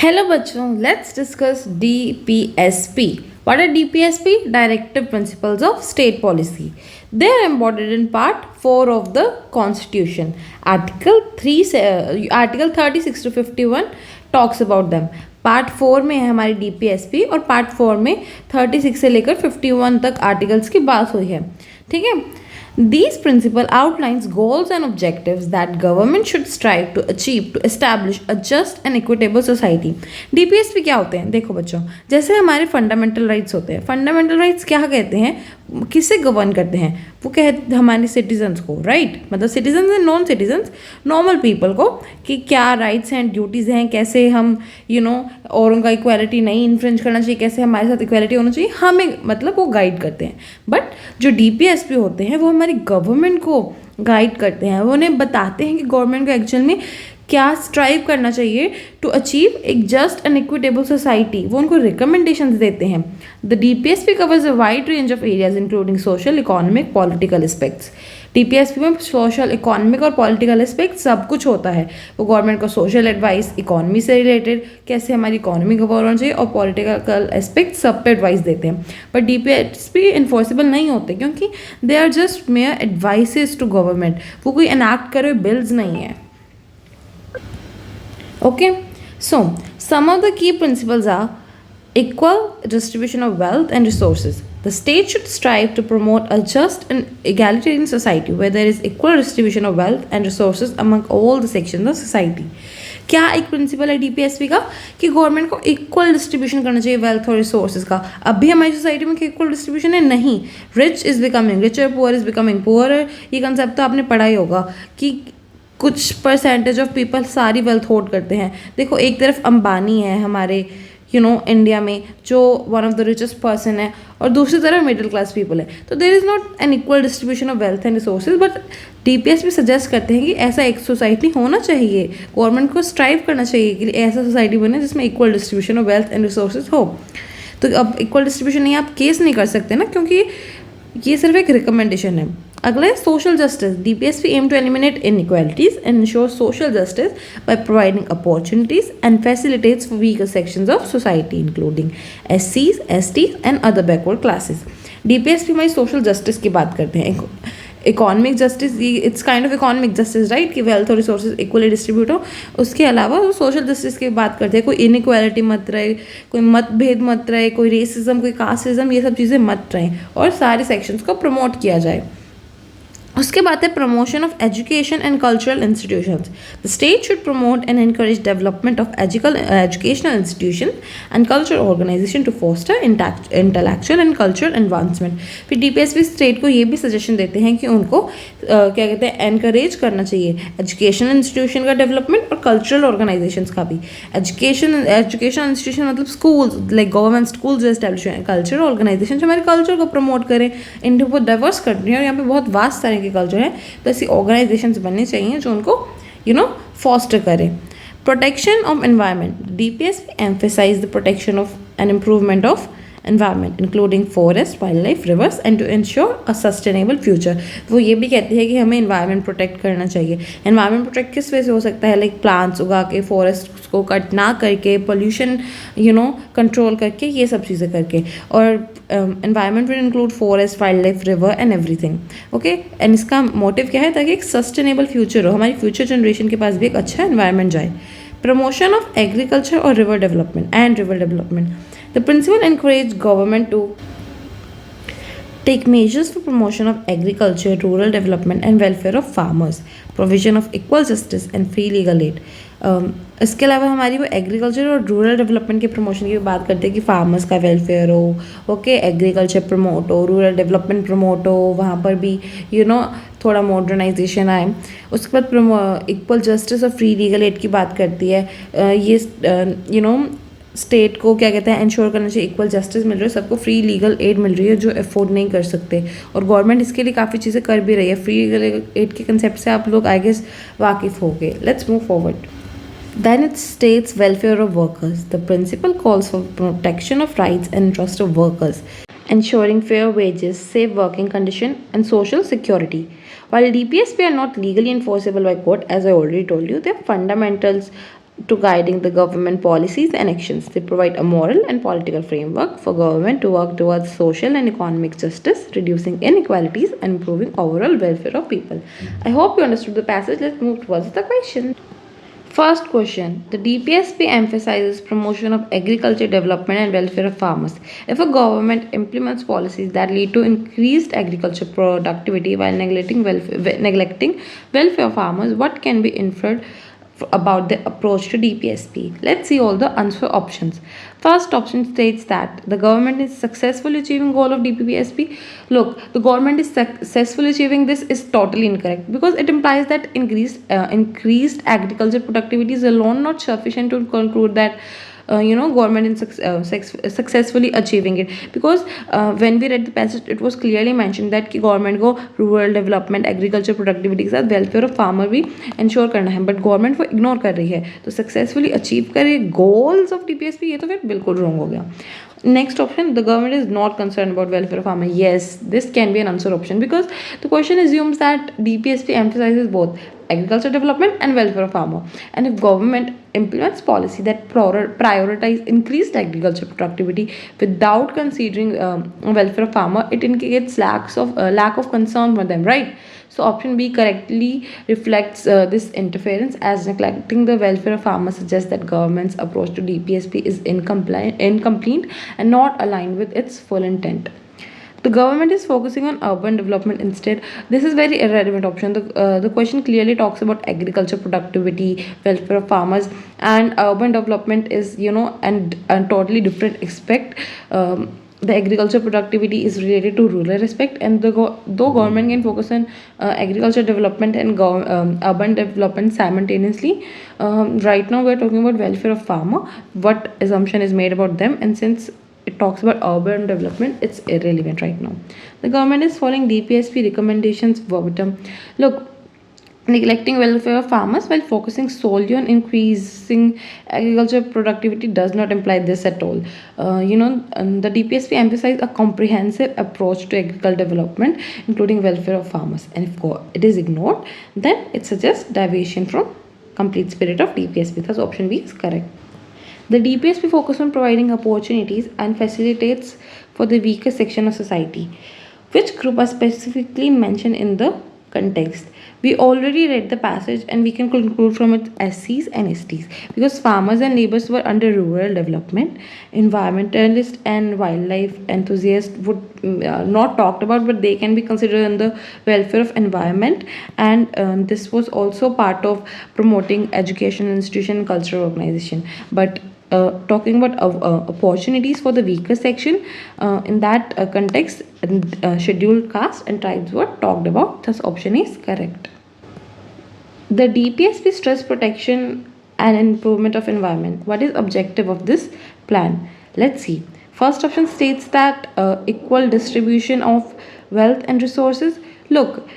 Hello बच्चों, let's discuss DPSP. What are DPSP? Directive Principles of State Policy. They are embodied in Part 4 of the Constitution. Article 36 to 51 talks about them. Part 4 में है हमारी DPSP और part 4 में 36 से लेकर 51 तक articles की बात हुई है. ठीक है. These principle outlines goals and objectives that government should strive to achieve to establish a just and equitable society. DPSP क्या होते हैं? देखो बच्चों, जैसे हमारे फंडामेंटल राइट्स होते हैं. फंडामेंटल राइट्स क्या कहते हैं? किसे गवर्न करते हैं? वो कहते हमारे सिटीजन्स को, राइट? मतलब citizens and non citizens, normal people को, कि क्या राइट्स एंड ड्यूटीज़ हैं, कैसे हम और उनका इक्वालिटी नहीं इन्फ्रिंज करना चाहिए, कैसे हमारे साथ इक्वालिटी होना चाहिए, हमें मतलब वो गाइड करते हैं. बट जो DPSP होते हैं वो हमारी गवर्नमेंट को गाइड करते हैं. वो उन्हें बताते हैं कि गवर्नमेंट को एक्चुअल में क्या स्ट्राइव करना चाहिए टू अचीव एक जस्ट एंड इक्विटेबल सोसाइटी. वो उनको रिकमेंडेशंस देते हैं. The DPSP covers a wide range of areas including social, economic, political aspects. DPSP में सोशल, इकोनॉमिक और पॉलिटिकल एस्पेक्ट सब कुछ होता है. वो गवर्नमेंट को सोशल एडवाइस, इकोनॉमी से रिलेटेड कैसे हमारी इकोनॉमी गवर्न होना चाहिए, और पॉलिटिकल एस्पेक्ट सब पे एडवाइस देते हैं. बट DPSP इन्फोर्सेबल नहीं होते क्योंकि they are just mere advices to government. वो कोई एनाक्ट करे हुए बिल्स नहीं है. Okay, so some of the key principles are equal distribution of wealth and resources. The state should strive to promote a just and egalitarian society where there is equal distribution of wealth and resources among all the sections of society. क्या एक principal है DPSP का कि government को equal distribution करना चाहिए wealth और resources का. अभी हमारी सोसाइटी में इक्वल डिस्ट्रीब्यूशन है नहीं. Rich is becoming richer, poor is becoming poor. ये कंसेप्ट तो आपने पढ़ा ही होगा कि कुछ परसेंटेज ऑफ पीपल सारी वेल्थ होल्ड करते हैं. देखो, एक तरफ अंबानी है हमारे इंडिया में जो one of the richest person है, और दूसरी तरफ मिडिल क्लास पीपल है. तो there is not an equal distribution of wealth and resources. But DPSP suggest करते हैं कि ऐसा एक सोसाइटी होना चाहिए. गवर्नमेंट को स्ट्राइव करना चाहिए कि ऐसा सोसाइटी बने जिसमें equal distribution of wealth and resources हो. तो अब इक्वल डिस्ट्रीब्यूशन नहीं, आप केस नहीं कर सकते ना, क्योंकि ये सिर्फ एक रिकमेंडेशन है. अगला है social justice. DPSP aim to eliminate inequalities and ensure social justice by providing opportunities and facilitates for weaker sections of society including SCs, STs and other backward classes. DPSP में सोशल जस्टिस की बात करते हैं. Economic justice, it's kind of economic justice, right, कि wealth और resources equally distribute हो. उसके अलावा वो सोशल जस्टिस की बात करते हैं. कोई इनइक्वालिटी मत रहे, कोई मतभेद मत रहे, कोई रेसिज्म, कोई कास्टिज्म, ये सब चीज़ें मत रहें, और सारे सेक्शंस को प्रमोट किया जाए. उसके बाद है promotion of education and cultural institutions. The state should promote and encourage development of educational institution and cultural organisation to foster intellectual and cultural advancement. फिर DPSP स्टेट को ये भी सजेशन देते हैं कि उनको क्या कहते हैं, एनकरेज करना चाहिए एजुकेशनल इंस्टीट्यूशन का डेवलपमेंट और कल्चरल ऑर्गेनाइजेशंस का भी. एजुकेशनल इंस्टीट्यूशन मतलब स्कूल्स, लाइक गवर्नमेंट स्कूल जो एस्टैब्लिश हैं. कल्चरल ऑर्गेनाइजेशन जो हमारे कल्चर को प्रमोट करें. इंडिया बहुत डाइवर्स कंट्री है और यहाँ पे बहुत वास्ट तरह के कल्चर है, तो ऐसी ऑर्गेनाइजेशंस बननी चाहिए जो उनको फॉस्टर करें. Protection of environment. DPSP emphasize the protection of and improvement of environment including forest, wildlife, rivers and to ensure a sustainable future. वो ये भी कहती है कि हमें environment प्रोटेक्ट करना चाहिए. environment प्रोटेक्ट किस वजह से हो सकता है? लाइक प्लांट्स उगा के, फॉरेस्ट को कट ना करके, पोल्यूशन कंट्रोल करके, ये सब चीज़ें करके. और environment will include forest, wildlife, river and everything. Okay, and इसका मोटिव क्या है? ताकि एक सस्टेनेबल फ्यूचर हो, हमारी फ्यूचर जनरेशन के पास भी एक अच्छा एनवायरनमेंट जाए. प्रमोशन ऑफ एग्रीकल्चर और river development. The principle encouraged government to take measures for promotion of agriculture, rural development and welfare of farmers, provision of equal justice and free legal aid. इसके अलावा हमारी वो agriculture और rural development के promotion की बात करते हैं कि फार्मर्स का वेलफेयर हो, ओके, एग्रीकल्चर प्रमोट हो, रूरल डेवलपमेंट प्रमोट हो, वहाँ पर भी थोड़ा मॉडर्नाइजेशन आए. उसके बाद इक्वल जस्टिस और फ्री लीगल एड की बात करती है. ये स्टेट को क्या कहते हैं, इंश्योर करना चाहिए इक्वल जस्टिस मिल रही है, सबको फ्री लीगल एड मिल रही है जो अफोर्ड नहीं कर सकते. और गवर्नमेंट इसके लिए काफ़ी चीज़ें कर भी रही है. फ्री लीगल एड के कंसेप्ट से आप लोग आई गेस वाकिफ़ हो गए. Let's move forward. Then it states welfare of workers. The principle calls for protection of rights and interest of workers, ensuring fair wages, safe working condition, and social security. While DPSP are not legally enforceable by court, as I already told you, they are fundamentals to guiding the government policies and actions. They provide a moral and political framework for government to work towards social and economic justice, reducing inequalities, and improving overall welfare of people. I hope you understood the passage. Let's move towards the question. First question. The DPSP emphasizes promotion of agriculture development and welfare of farmers. If a government implements policies that lead to increased agriculture productivity while neglecting welfare of farmers, what can be inferred about the approach to DPSP? Let's see all the answer options. First option states that the government is successfully achieving goal of DPSP. Look, the government is successfully achieving this is totally incorrect because it implies that increased agriculture productivity is alone not sufficient to conclude that government is successfully achieving it, because when we read the passage it was clearly mentioned that कि government को rural development agriculture productivity के साथ welfare of farmer भी ensure करना है, but government वो ignore कर रही है, तो successfully achieve करे goals of DPSP, ये तो फिर बिल्कुल wrong हो गया. Next option, the government is not concerned about welfare of farmer. Yes, this can be an answer option because the question assumes that DPSP emphasizes both agriculture development and welfare of farmer. And if government implements policy that prioritize increased agriculture productivity without considering welfare of farmer, it indicates lack of concern for them, right? So option B correctly reflects this interference, as neglecting the welfare of farmers suggests that government's approach to DPSP is incomplete and not aligned with its full intent. The government is focusing on urban development instead. This is very irrelevant option. The question clearly talks about agriculture productivity, welfare of farmers, and urban development is and totally different aspect. The agriculture productivity is related to rural aspect, and though government can focus on agriculture development and urban development simultaneously, right now we are talking about welfare of farmer. What assumption is made about them, and since it talks about urban development, it's irrelevant right now. The government is following DPSP recommendations verbatim. Look, neglecting welfare of farmers while focusing solely on increasing agriculture productivity does not imply this at all. The DPSP emphasizes a comprehensive approach to agricultural development, including welfare of farmers. And if it is ignored, then it suggests deviation from complete spirit of DPSP. Thus, option B is correct. The DPSP focuses on providing opportunities and facilitates for the weaker section of society, which group are specifically mentioned in the context. We already read the passage and we can conclude from it SCs and STs, because farmers and laborers were under rural development. Environmentalists and wildlife enthusiasts would not talked about, but they can be considered in the welfare of environment, and this was also part of promoting education institution and cultural organization. But talking about opportunities for the weaker section, in that context, scheduled caste and tribes were talked about. Thus option is correct. The DPSP stress protection and improvement of environment. What is objective of this plan? Let's see. First option states that equal distribution of wealth and resources. Look,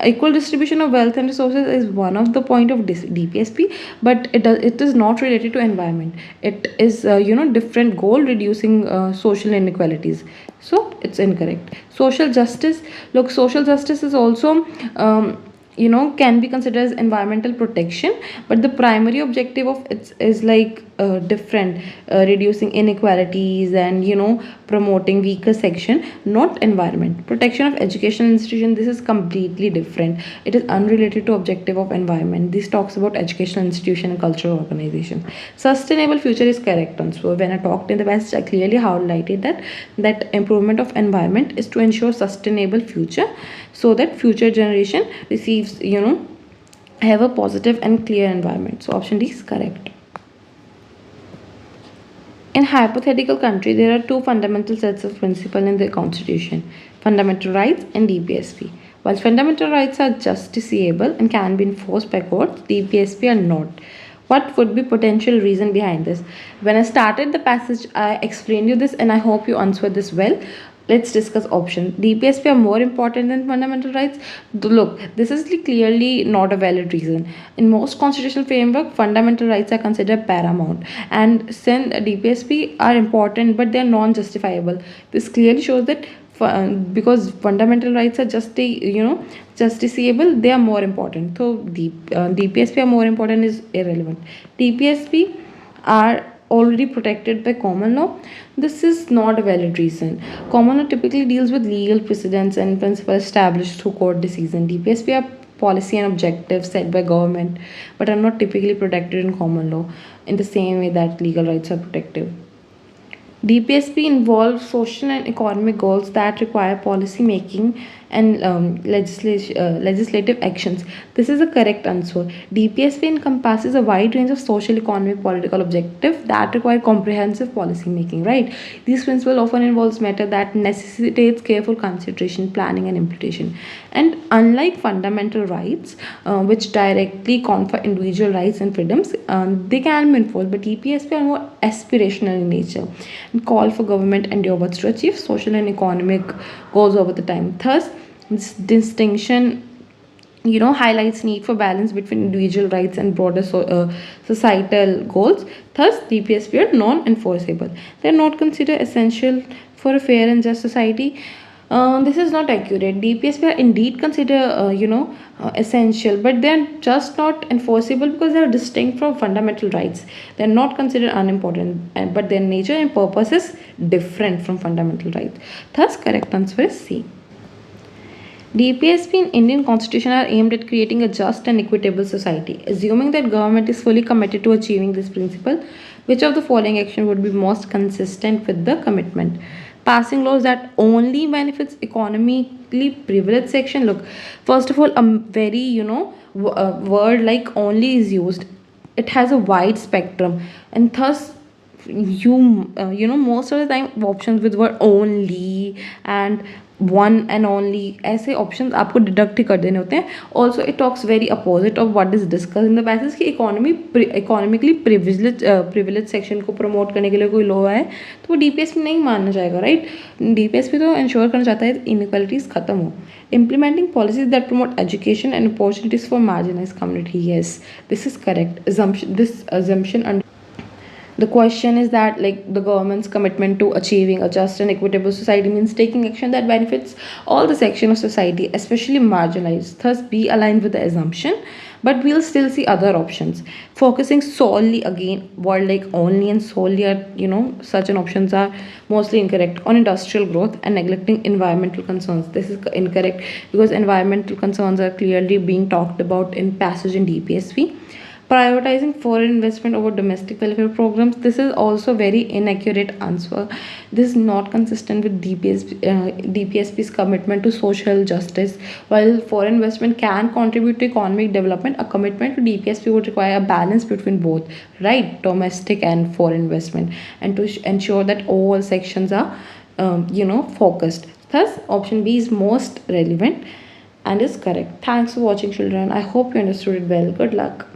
equal distribution of wealth and resources is one of the point of DPSP, but it is not related to environment. It is different goal, reducing social inequalities. So it's incorrect. Social justice. Look, social justice is also can be considered as environmental protection, but the primary objective of it is like different, reducing inequalities and promoting weaker section, not environment. Protection of educational institution, this is completely different. It is unrelated to objective of environment. This talks about educational institution and cultural organization. Sustainable future is correct one. So when I talked in the past, I clearly highlighted that improvement of environment is to ensure sustainable future, so that future generation receives have a positive and clear environment. So option D is correct. In hypothetical country, there are two fundamental sets of principles in the constitution: fundamental rights and DPSP. While fundamental rights are justiciable and can be enforced by courts, DPSP are not. What would be potential reason behind this? When I started the passage, I explained you this and I hope you answered this well. Let's discuss options. DPSP are more important than fundamental rights. Look, this is clearly not a valid reason. In most constitutional framework, fundamental rights are considered paramount, and since DPSP are important but they are non-justifiable, this clearly shows that because fundamental rights are just justiciable, they are more important. So DPSP are more important is irrelevant. DPSP are already protected by common law. This is not a valid reason. Common law typically deals with legal precedents and principles established through court decision. DPSP are policy and objectives set by government but are not typically protected in common law in the same way that legal rights are protected. DPSP involves social and economic goals that require policy making and legislative actions. This is a correct answer. DPSP encompasses a wide range of social, economic, political objectives that require comprehensive policy making. Right? These principles often involves matter that necessitates careful consideration, planning, and implementation. And unlike fundamental rights, which directly confer individual rights and freedoms, they can be enforced, but DPSP are more aspirational in nature and call for government endeavors to achieve social and economic goals over the time. Thus, this distinction highlights need for balance between individual rights and broader societal goals. Thus DPSP are non-enforceable. They are not considered essential for a fair and just society. This is not accurate. DPSP are indeed considered essential, but they are just not enforceable because they are distinct from fundamental rights. They are not considered unimportant, but their nature and purpose is different from fundamental rights. Thus correct answer is C. DPSP in Indian Constitution are aimed at creating a just and equitable society. Assuming that government is fully committed to achieving this principle, which of the following action would be most consistent with the commitment? Passing laws that only benefits economically privileged section. Look, first of all, a very word like only is used. It has a wide spectrum, and thus most of the time options with word only and one and only ऐसे options आपको deduct ही कर देने होते हैं. Also it talks very opposite of what is discuss in the passage की economically privilege section को promote करने के लिए कोई लॉ है तो वो डीपीएसपी नहीं मानना चाहेगा. राइट, डीपीएसपी तो इंश्योर करना चाहता है इनइक्वालिटीज़ खत्म हो. Implementing policies that promote education and opportunities for marginalized community. Yes, this is correct. This assumption under the question is that like the government's commitment to achieving a just and equitable society means taking action that benefits all the section of society, especially marginalized. Thus be aligned with the assumption, but we'll still see other options. Focusing solely, again word like only and solely are such an options are mostly incorrect, on industrial growth and neglecting environmental concerns. This is incorrect because environmental concerns are clearly being talked about in passage in DPSP. Prioritizing foreign investment over domestic welfare programs. This is also very inaccurate answer. This is not consistent with DPSP's commitment to social justice. While foreign investment can contribute to economic development, a commitment to DPSP would require a balance between both, right, domestic and foreign investment, and to ensure that all sections are, focused. Thus, option B is most relevant and is correct. Thanks for watching, children. I hope you understood it well. Good luck.